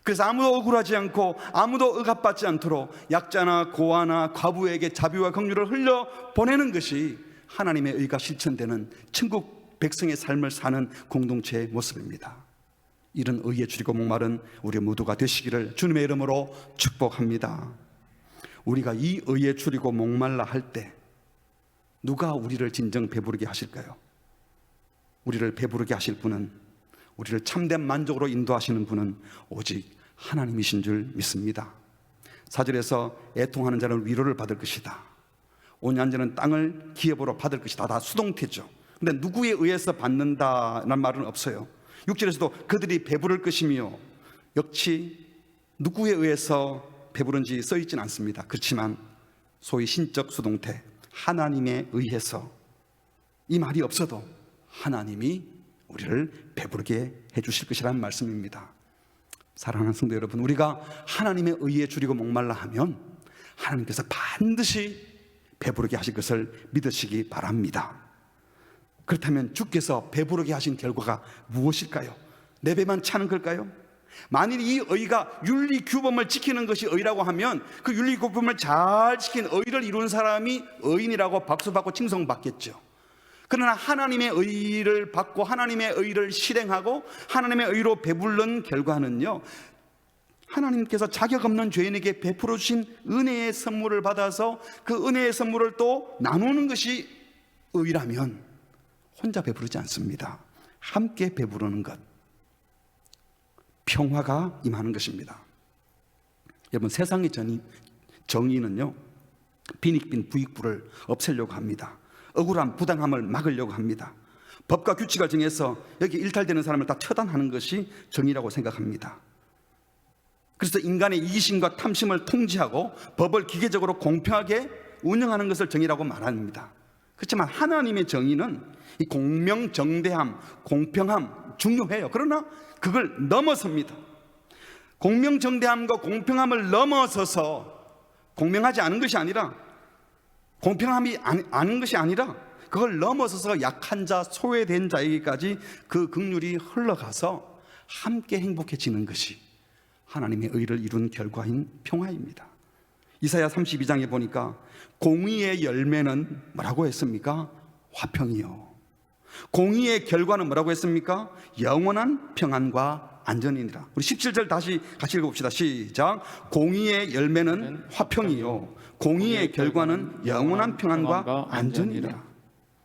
Speaker 1: 그래서 아무도 억울하지 않고 아무도 억압받지 않도록 약자나 고아나 과부에게 자비와 긍휼을 흘려보내는 것이 하나님의 의가 실천되는 천국 백성의 삶을 사는 공동체의 모습입니다. 이런 의에 줄이고 목마른 우리 모두가 되시기를 주님의 이름으로 축복합니다. 우리가 이 의에 줄이고 목말라 할 때 누가 우리를 진정 배부르게 하실까요? 우리를 배부르게 하실 분은, 우리를 참된 만족으로 인도하시는 분은 오직 하나님이신 줄 믿습니다. 4절에서 애통하는 자는 위로를 받을 것이다, 오냐 한 자는 땅을 기업으로 받을 것이다. 다 수동태죠. 근데 누구에 의해서 받는다는 말은 없어요. 6절에서도 그들이 배부를 것이며, 역시 누구에 의해서 배부른지 써 있지는 않습니다. 그렇지만 소위 신적 수동태, 하나님에 의해서, 이 말이 없어도 하나님이 우리를 배부르게 해주실 것이라는 말씀입니다. 사랑하는 성도 여러분, 우리가 하나님의 의에 줄이고 목말라 하면 하나님께서 반드시 배부르게 하실 것을 믿으시기 바랍니다. 그렇다면 주께서 배부르게 하신 결과가 무엇일까요? 내 배만 차는 걸까요? 만일 이 의가 윤리규범을 지키는 것이 의라고 하면 그 윤리규범을 잘 지킨 의를 이룬 사람이 의인이라고 박수받고 칭송받겠죠. 그러나 하나님의 의를 받고 하나님의 의를 실행하고 하나님의 의로 배부른 결과는요, 하나님께서 자격 없는 죄인에게 베풀어 주신 은혜의 선물을 받아서 그 은혜의 선물을 또 나누는 것이 의라면 혼자 배부르지 않습니다. 함께 배부르는 것, 평화가 임하는 것입니다. 여러분, 세상의 정의는요, 빈익빈 부익부를 없애려고 합니다. 억울한 부당함을 막으려고 합니다. 법과 규칙을 정해서 여기 일탈되는 사람을 다 처단하는 것이 정의라고 생각합니다. 그래서 인간의 이기심과 탐심을 통제하고 법을 기계적으로 공평하게 운영하는 것을 정의라고 말합니다. 그렇지만 하나님의 정의는 이 공명정대함, 공평함 중요해요. 그러나 그걸 넘어섭니다. 공명정대함과 공평함을 넘어서서 공명하지 않은 것이 아니라, 공평함이 아닌 것이 아니라 그걸 넘어서서 약한 자, 소외된 자에게까지 그 긍휼이 흘러가서 함께 행복해지는 것이 하나님의 의를 이룬 결과인 평화입니다. 이사야 32장에 보니까 공의의 열매는 뭐라고 했습니까? 화평이요. 공의의 결과는 뭐라고 했습니까? 영원한 평안과 안전이니라. 우리 17절 다시 같이 읽어봅시다. 시작. 공의의 열매는 화평이요, 공의의 결과는 영원한 평안과 안전이니라.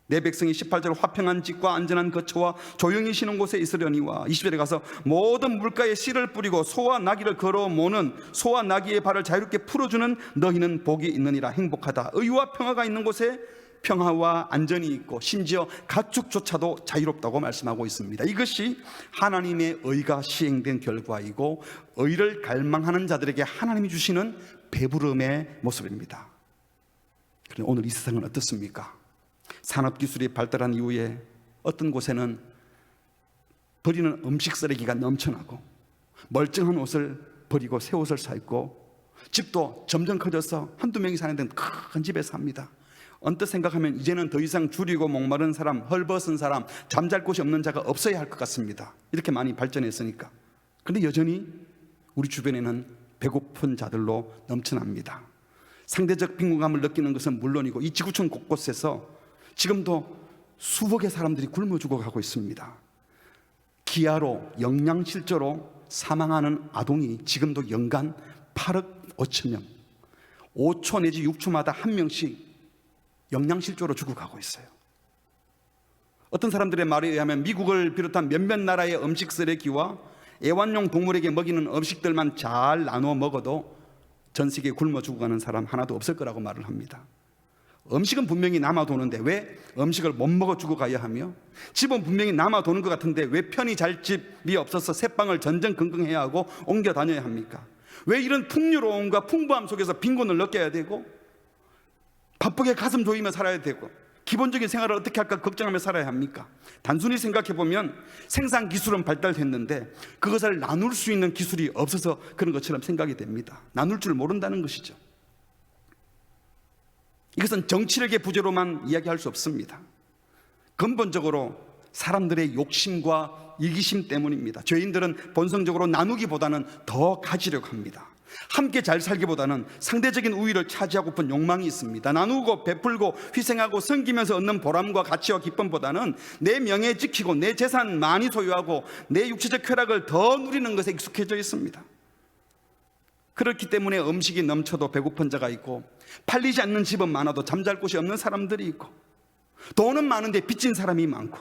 Speaker 1: 내 백성이 18절 화평한 집과 안전한 거처와 조용히 쉬는 곳에 있으려니와, 20절에 가서 모든 물가에 씨를 뿌리고 소와 나귀를 걸어 모는 소와 나귀의 발을 자유롭게 풀어주는 너희는 복이 있느니라. 행복하다. 의와 평화가 있는 곳에 평화와 안전이 있고 심지어 가축조차도 자유롭다고 말씀하고 있습니다. 이것이 하나님의 의가 시행된 결과이고 의를 갈망하는 자들에게 하나님이 주시는 배부름의 모습입니다. 그런데 오늘 이 세상은 어떻습니까? 산업기술이 발달한 이후에 어떤 곳에는 버리는 음식 쓰레기가 넘쳐나고, 멀쩡한 옷을 버리고 새 옷을 사 입고, 집도 점점 커져서 한두 명이 사는 데는 큰 집에 삽니다. 언뜻 생각하면 이제는 더 이상 줄이고 목마른 사람, 헐벗은 사람, 잠잘 곳이 없는 자가 없어야 할 것 같습니다. 이렇게 많이 발전했으니까. 그런데 여전히 우리 주변에는 배고픈 자들로 넘쳐납니다. 상대적 빈곤감을 느끼는 것은 물론이고 이 지구촌 곳곳에서 지금도 수억의 사람들이 굶어 죽어가고 있습니다. 기아로, 영양실조로 사망하는 아동이 지금도 연간 8억 5천 명, 5초 내지 6초마다 한 명씩 영양실조로 죽어가고 있어요. 어떤 사람들의 말에 의하면 미국을 비롯한 몇몇 나라의 음식 쓰레기와 애완용 동물에게 먹이는 음식들만 잘 나눠 먹어도 전 세계에 굶어 죽어가는 사람 하나도 없을 거라고 말을 합니다. 음식은 분명히 남아도는데 왜 음식을 못 먹어 죽어가야 하며, 집은 분명히 남아도는 것 같은데 왜 편히 잘 집이 없어서 새방을 전전긍긍해야 하고 옮겨 다녀야 합니까? 왜 이런 풍요로움과 풍부함 속에서 빈곤을 느껴야 되고 바쁘게 가슴 조이며 살아야 되고 기본적인 생활을 어떻게 할까 걱정하며 살아야 합니까? 단순히 생각해보면 생산 기술은 발달했는데 그것을 나눌 수 있는 기술이 없어서 그런 것처럼 생각이 됩니다. 나눌 줄 모른다는 것이죠. 이것은 정치력의 부재로만 이야기할 수 없습니다. 근본적으로 사람들의 욕심과 이기심 때문입니다. 죄인들은 본성적으로 나누기보다는 더 가지려고 합니다. 함께 잘 살기보다는 상대적인 우위를 차지하고픈 욕망이 있습니다. 나누고 베풀고 희생하고 섬기면서 얻는 보람과 가치와 기쁨보다는 내 명예 지키고 내 재산 많이 소유하고 내 육체적 쾌락을 더 누리는 것에 익숙해져 있습니다. 그렇기 때문에 음식이 넘쳐도 배고픈 자가 있고 팔리지 않는 집은 많아도 잠잘 곳이 없는 사람들이 있고 돈은 많은데 빚진 사람이 많고,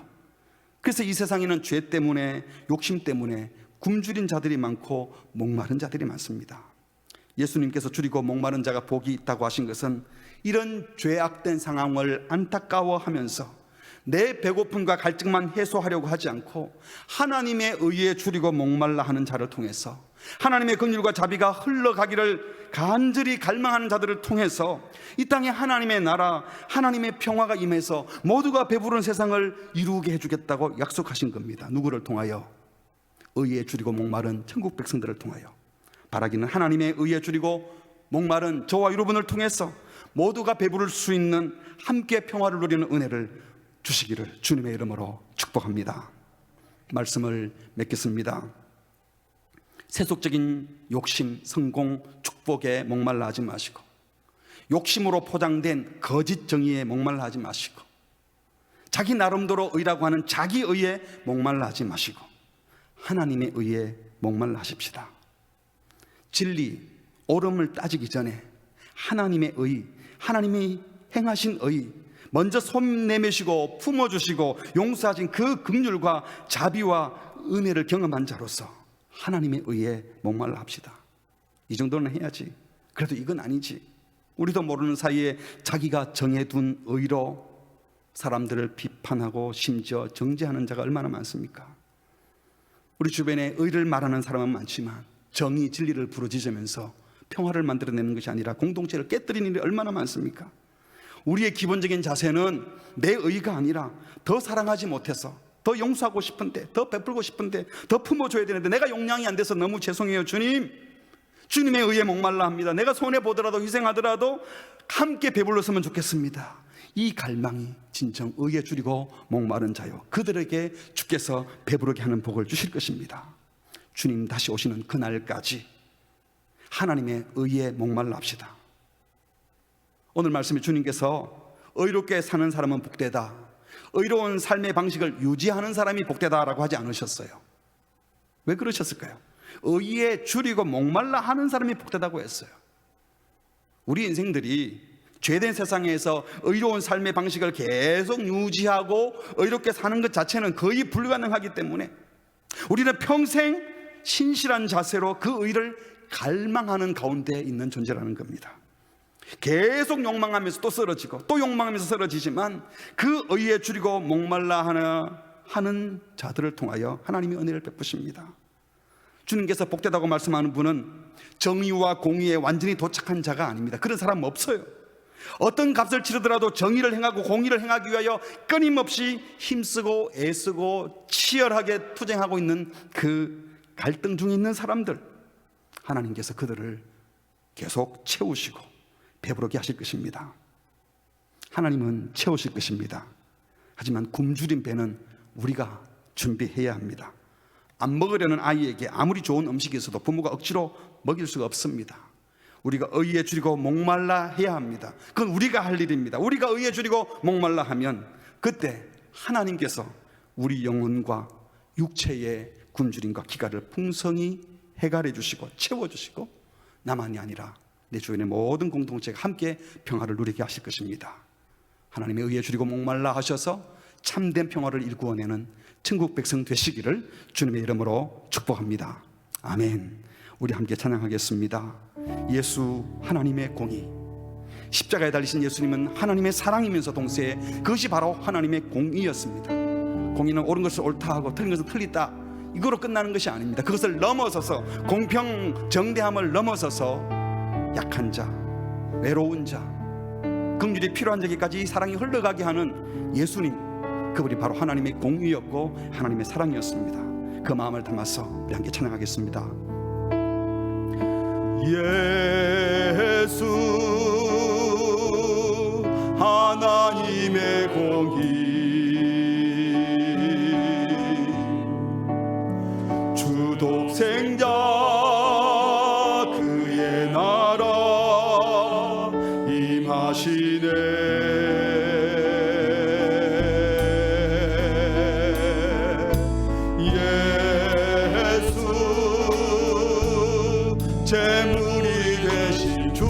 Speaker 1: 그래서 이 세상에는 죄 때문에, 욕심 때문에 굶주린 자들이 많고 목마른 자들이 많습니다. 예수님께서 줄이고 목마른 자가 복이 있다고 하신 것은 이런 죄악된 상황을 안타까워하면서 내 배고픔과 갈증만 해소하려고 하지 않고 하나님의 의에 줄이고 목말라 하는 자를 통해서, 하나님의 긍휼과 자비가 흘러가기를 간절히 갈망하는 자들을 통해서 이 땅에 하나님의 나라, 하나님의 평화가 임해서 모두가 배부른 세상을 이루게 해주겠다고 약속하신 겁니다. 누구를 통하여? 의에 줄이고 목마른 천국 백성들을 통하여. 바라기는 하나님의 의에 줄이고 목마른 저와 여러분을 통해서 모두가 배부를 수 있는 함께 평화를 누리는 은혜를 주시기를 주님의 이름으로 축복합니다. 말씀을 맺겠습니다. 세속적인 욕심, 성공, 축복에 목말라 하지 마시고, 욕심으로 포장된 거짓 정의에 목말라 하지 마시고, 자기 나름대로 의라고 하는 자기 의에 목말라 하지 마시고 하나님의 의에 목말라 하십시다. 진리, 옳음을 따지기 전에 하나님의 의, 하나님이 행하신 의 먼저 손 내미시고 품어주시고 용서하신 그 긍휼과 자비와 은혜를 경험한 자로서 하나님의 의에 목말라 합시다. 이 정도는 해야지. 그래도 이건 아니지. 우리도 모르는 사이에 자기가 정해둔 의로 사람들을 비판하고 심지어 정죄하는 자가 얼마나 많습니까? 우리 주변에 의를 말하는 사람은 많지만 정의, 진리를 부르짖으면서 평화를 만들어내는 것이 아니라 공동체를 깨뜨리는 일이 얼마나 많습니까? 우리의 기본적인 자세는 내 의가 아니라 더 사랑하지 못해서, 더 용서하고 싶은데, 더 베풀고 싶은데, 더 품어줘야 되는데 내가 용량이 안 돼서 너무 죄송해요 주님. 주님의 의에 목말라 합니다. 내가 손해보더라도 희생하더라도 함께 배불렀으면 좋겠습니다. 이 갈망이 진정 의에 줄이고 목마른 자요, 그들에게 주께서 배부르게 하는 복을 주실 것입니다. 주님 다시 오시는 그날까지 하나님의 의에 목말라 합시다. 오늘 말씀에 주님께서 의롭게 사는 사람은 복되다, 의로운 삶의 방식을 유지하는 사람이 복되다라고 하지 않으셨어요. 왜 그러셨을까요? 의에 줄이고 목말라 하는 사람이 복되다고 했어요. 우리 인생들이 죄된 세상에서 의로운 삶의 방식을 계속 유지하고 의롭게 사는 것 자체는 거의 불가능하기 때문에 우리는 평생 신실한 자세로 그 의를 갈망하는 가운데 있는 존재라는 겁니다. 계속 욕망하면서 또 쓰러지고 또 욕망하면서 쓰러지지만 그 의에 줄이고 목말라 하는 자들을 통하여 하나님이 은혜를 베푸십니다. 주님께서 복되다고 말씀하는 분은 정의와 공의에 완전히 도착한 자가 아닙니다. 그런 사람 없어요. 어떤 값을 치르더라도 정의를 행하고 공의를 행하기 위하여 끊임없이 힘쓰고 애쓰고 치열하게 투쟁하고 있는 그 갈등 중에 있는 사람들, 하나님께서 그들을 계속 채우시고 배부르게 하실 것입니다. 하나님은 채우실 것입니다. 하지만 굶주린 배는 우리가 준비해야 합니다. 안 먹으려는 아이에게 아무리 좋은 음식이 있어도 부모가 억지로 먹일 수가 없습니다. 우리가 의에 줄이고 목말라 해야 합니다. 그건 우리가 할 일입니다. 우리가 의에 줄이고 목말라 하면 그때 하나님께서 우리 영혼과 육체의 굶주림과 기갈을 풍성히 해갈해 주시고 채워주시고 나만이 아니라 내 주변의 모든 공동체가 함께 평화를 누리게 하실 것입니다. 하나님의 의에 줄이고 목말라 하셔서 참된 평화를 일구어내는 천국 백성 되시기를 주님의 이름으로 축복합니다. 아멘. 우리 함께 찬양하겠습니다. 예수 하나님의 공의, 십자가에 달리신 예수님은 하나님의 사랑이면서 동시에 그것이 바로 하나님의 공의였습니다. 공의는 옳은 것을 옳다 하고 틀린 것을 틀리다, 이거로 끝나는 것이 아닙니다. 그것을 넘어서서 공평 정대함을 넘어서서 약한 자, 외로운 자, 긍휼이 필요한 자에게까지 이 사랑이 흘러가게 하는 예수님, 그분이 바로 하나님의 공의였고 하나님의 사랑이었습니다. 그 마음을 담아서 우리 함께 찬양하겠습니다. 예수 하나님의 공의, 주 독생자 그의 나라 임하시네. 재물이 되신 주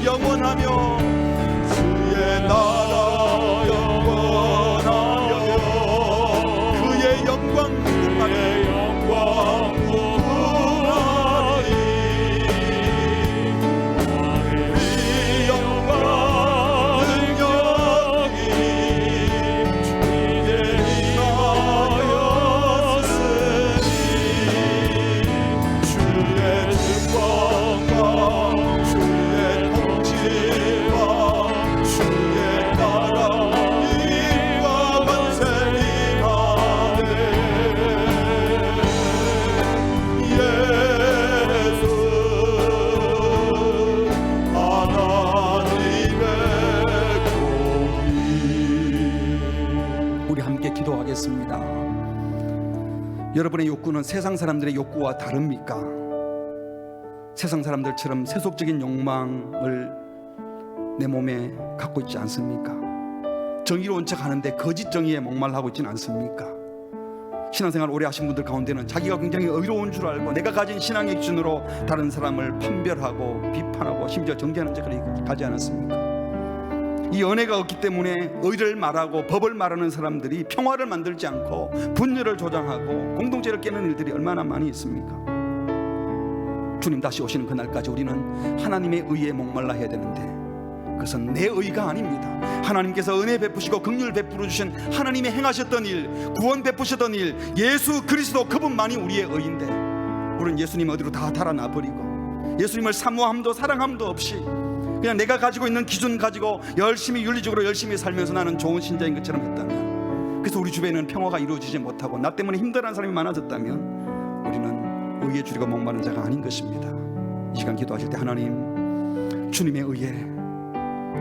Speaker 1: 영원하며 주의 나라 영원하며 그의 영광 무궁하리 그 영광 능력이 주의 임하였으니 주의 증거가 기도하겠습니다. 여러분의 욕구는 세상 사람들의 욕구와 다릅니까? 세상 사람들처럼 세속적인 욕망을 내 몸에 갖고 있지 않습니까? 정의로운 척 하는데 거짓 정의에 목말라하고 있지는 않습니까? 신앙생활 오래 하신 분들 가운데는 자기가 굉장히 의로운 줄 알고 내가 가진 신앙의 기준으로 다른 사람을 판별하고 비판하고 심지어 정죄하는 짓을 가지 않았습니까? 이 은혜가 없기 때문에 의를 말하고 법을 말하는 사람들이 평화를 만들지 않고 분열을 조장하고 공동체를 깨는 일들이 얼마나 많이 있습니까? 주님 다시 오시는 그날까지 우리는 하나님의 의에 목말라 해야 되는데 그것은 내 의가 아닙니다. 하나님께서 은혜 베푸시고 긍휼 베풀어 주신 하나님이 행하셨던 일, 구원 베푸셨던 일, 예수 그리스도 그분만이 우리의 의인데 우리는 예수님 어디로 다 달아나 버리고 예수님을 사모함도 사랑함도 없이 그냥 내가 가지고 있는 기준 가지고 열심히 윤리적으로 열심히 살면서 나는 좋은 신자인 것처럼 했다면, 그래서 우리 주변에는 평화가 이루어지지 못하고 나 때문에 힘들어하는 사람이 많아졌다면 우리는 의에 줄이고 목마른 자가 아닌 것입니다. 이 시간 기도하실 때 하나님, 주님의 의에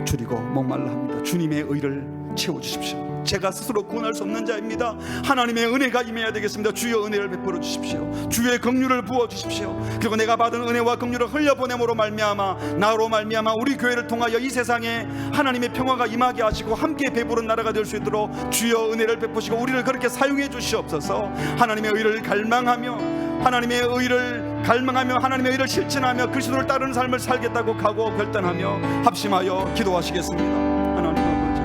Speaker 1: 줄이고 목말라 합니다. 주님의 의를 채워주십시오. 제가 스스로 구원할 수 없는 자입니다. 하나님의 은혜가 임해야 되겠습니다. 주여 은혜를 베풀어 주십시오. 주의 긍휼을 부어 주십시오. 그리고 내가 받은 은혜와 긍휼을 흘려보냄으로 말미암아 나로 말미암아 우리 교회를 통하여 이 세상에 하나님의 평화가 임하게 하시고 함께 배부른 나라가 될 수 있도록 주여 은혜를 베푸시고 우리를 그렇게 사용해 주시옵소서. 하나님의 의를 갈망하며 하나님의 의를 실천하며 그리스도를 따르는 삶을 살겠다고 각오 결단하며 합심하여 기도하시겠습니다. 하나님 아버지,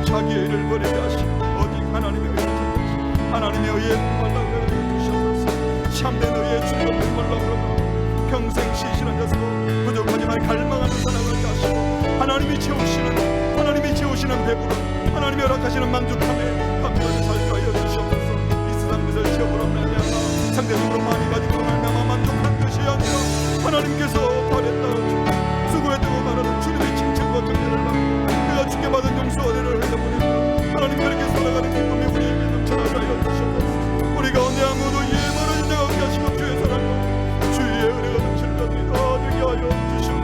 Speaker 1: 자기의 의를 버리게 하시고 오직 하나님의 의를 찾으시고 하나님의 의에 목말라 주셔서 참된 의에 주여 목말라 그러고 평생 시시한 자서 부족하지만 갈망하는 사람을 하시고 하나님이 채우시는 배부름, 하나님이 허락하시는 만족함에 감사를 살게 하여 주시옵소서. 이 세상 것을 채우므로 말미암아 상대적으로 많이 가지고 말미암아 만족한 것이 아니라 하나님께서 바랬다 수고했다고 말하는 주님의 칭찬과 경례를 받고 내가 주께 받은 용서 은혜를 흘려보내고 하나님 그렇게 살아가는 기쁨이 우리에게 넘쳐나게 하여 주시옵소서. 우리 가운데 아무도 이해 바라는 자가 없게 하시고 주의 사랑과 주의 은혜가 넘치는 자들이 다 되게 하여 주시옵소서.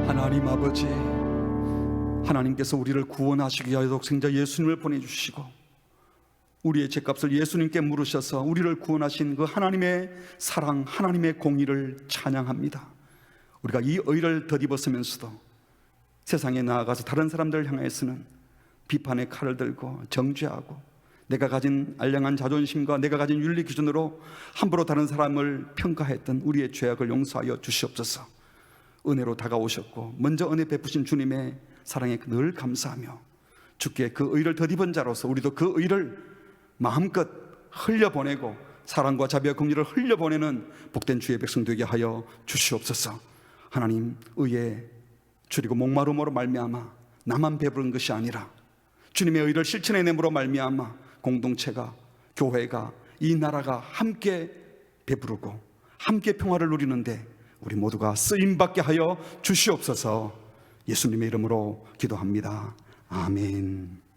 Speaker 1: 하나님 아버지, 하나님께서 우리를 구원하시기 위하여 독생자 예수님을 보내주시고 우리의 죄값을 예수님께 물으셔서 우리를 구원하신 그 하나님의 사랑, 하나님의 공의를 찬양합니다. 우리가 이 의를 덧입었으면서도 세상에 나아가서 다른 사람들을 향해서는 비판의 칼을 들고 정죄하고 내가 가진 알량한 자존심과 내가 가진 윤리 기준으로 함부로 다른 사람을 평가했던 우리의 죄악을 용서하여 주시옵소서. 은혜로 다가오셨고 먼저 은혜 베푸신 주님의 사랑에 늘 감사하며 주께 그 의를 덧입은 자로서 우리도 그 의를 마음껏 흘려보내고 사랑과 자비와 긍휼을 흘려보내는 복된 주의 백성 되게 하여 주시옵소서. 하나님, 의에 줄이고 목마름으로 말미암아 나만 배부른 것이 아니라 주님의 의를 실천해냄으로 말미암아 공동체가, 교회가, 이 나라가 함께 배부르고 함께 평화를 누리는데 우리 모두가 쓰임받게 하여 주시옵소서. 예수님의 이름으로 기도합니다. 아멘.